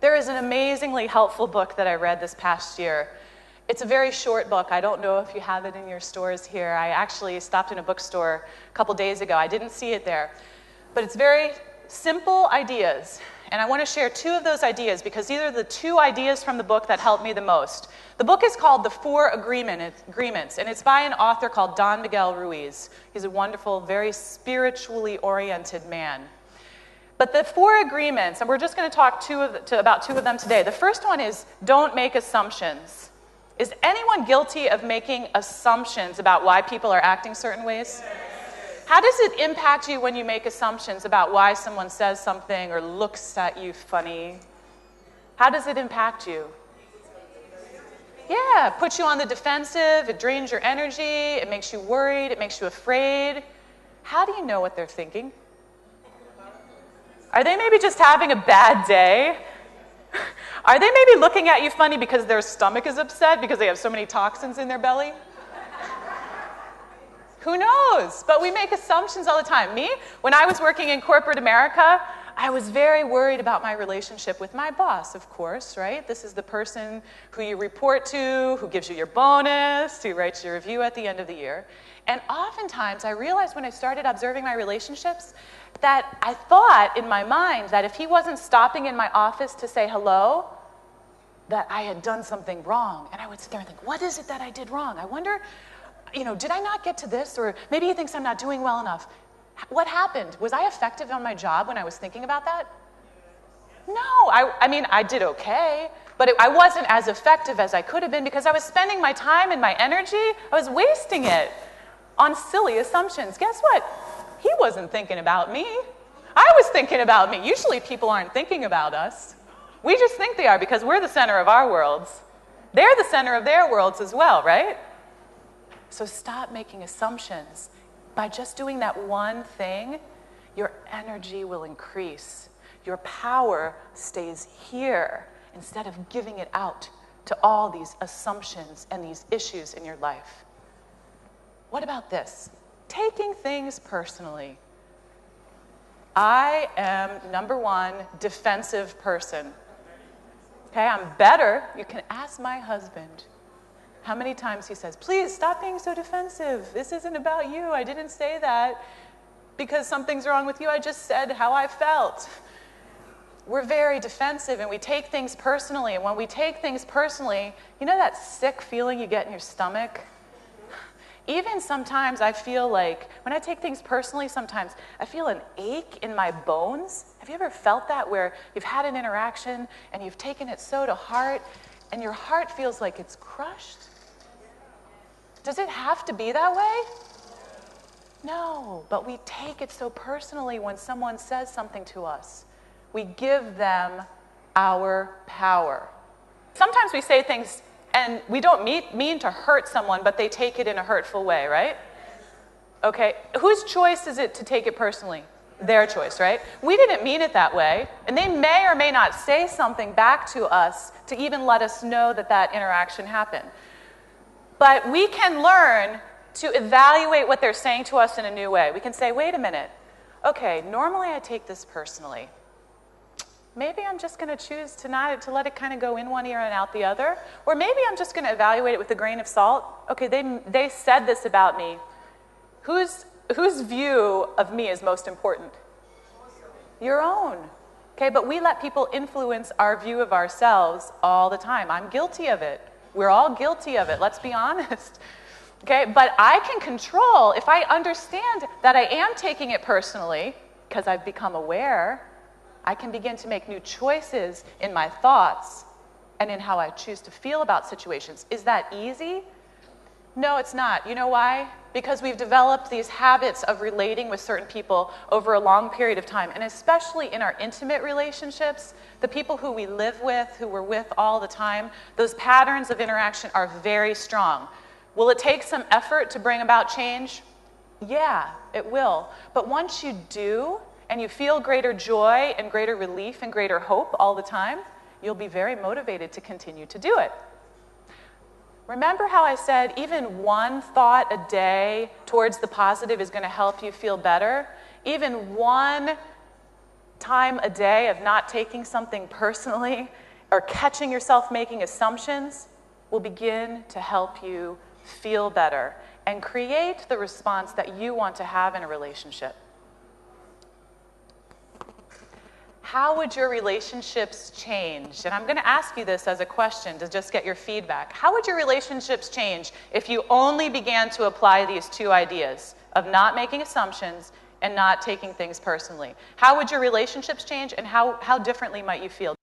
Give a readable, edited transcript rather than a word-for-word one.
There is an amazingly helpful book that I read this past year. It's a very short book. I don't know if you have it in your stores here. I actually stopped in a bookstore a couple days ago. I didn't see it there. But it's very simple ideas. And I want to share 2 of those ideas because these are the 2 ideas from the book that helped me the most. The book is called The 4 Agreements, and it's by an author called Don Miguel Ruiz. He's a wonderful, very spiritually oriented man. But the 4 agreements, and we're just going to talk about 2 of them today. The first one is don't make assumptions. Is anyone guilty of making assumptions about why people are acting certain ways? How does it impact you when you make assumptions about why someone says something or looks at you funny? How does it impact you? Yeah, it puts you on the defensive, it drains your energy, it makes you worried, it makes you afraid. How do you know what they're thinking? Are they maybe just having a bad day? Are they maybe looking at you funny because their stomach is upset because they have so many toxins in their belly? Who knows? But we make assumptions all the time. Me, when I was working in corporate America, I was very worried about my relationship with my boss, of course, right? This is the person who you report to, who gives you your bonus, who writes your review at the end of the year. And oftentimes, I realized when I started observing my relationships that I thought in my mind that if he wasn't stopping in my office to say hello, that I had done something wrong. And I would sit there and think, what is it that I did wrong? I wonder, did I not get to this? Or maybe he thinks I'm not doing well enough. What happened? Was I effective on my job when I was thinking about that? No, I did okay, but I wasn't as effective as I could have been because I was spending my time and my energy, I was wasting it on silly assumptions. Guess what? He wasn't thinking about me. I was thinking about me. Usually people aren't thinking about us. We just think they are because we're the center of our worlds. They're the center of their worlds as well, right? So stop making assumptions. By just doing that one thing, your energy will increase. Your power stays here instead of giving it out to all these assumptions and these issues in your life. What about this? Taking things personally. I am, number 1, defensive person. Okay, I'm better. You can ask my husband how many times he says, please stop being so defensive. This isn't about you. I didn't say that because something's wrong with you. I just said how I felt. We're very defensive and we take things personally. And when we take things personally, you know that sick feeling you get in your stomach? Even sometimes I feel like, when I take things personally, sometimes I feel an ache in my bones. Have you ever felt that where you've had an interaction and you've taken it so to heart and your heart feels like it's crushed? Does it have to be that way? No, but we take it so personally when someone says something to us. We give them our power. Sometimes we say things and we don't mean to hurt someone, but they take it in a hurtful way, right? Okay, whose choice is it to take it personally? Their choice, right? We didn't mean it that way, and they may or may not say something back to us to even let us know that that interaction happened. But we can learn to evaluate what they're saying to us in a new way. We can say, wait a minute, okay, normally I take this personally. Maybe I'm just going to choose to let it kind of go in one ear and out the other. Or maybe I'm just going to evaluate it with a grain of salt. Okay, they said this about me. Whose view of me is most important? Your own. Okay, but we let people influence our view of ourselves all the time. I'm guilty of it. We're all guilty of it, let's be honest. Okay, but I can control, if I understand that I am taking it personally, because I've become aware, I can begin to make new choices in my thoughts and in how I choose to feel about situations. Is that easy? No, it's not. You know why? Because we've developed these habits of relating with certain people over a long period of time, and especially in our intimate relationships, the people who we live with, who we're with all the time, those patterns of interaction are very strong. Will it take some effort to bring about change? Yeah, it will. But once you do, and you feel greater joy and greater relief and greater hope all the time, you'll be very motivated to continue to do it. Remember how I said even one thought a day towards the positive is going to help you feel better? Even one time a day of not taking something personally or catching yourself making assumptions will begin to help you feel better and create the response that you want to have in a relationship. How would your relationships change? And I'm going to ask you this as a question to just get your feedback. How would your relationships change if you only began to apply these two ideas of not making assumptions and not taking things personally? How would your relationships change, and how differently might you feel?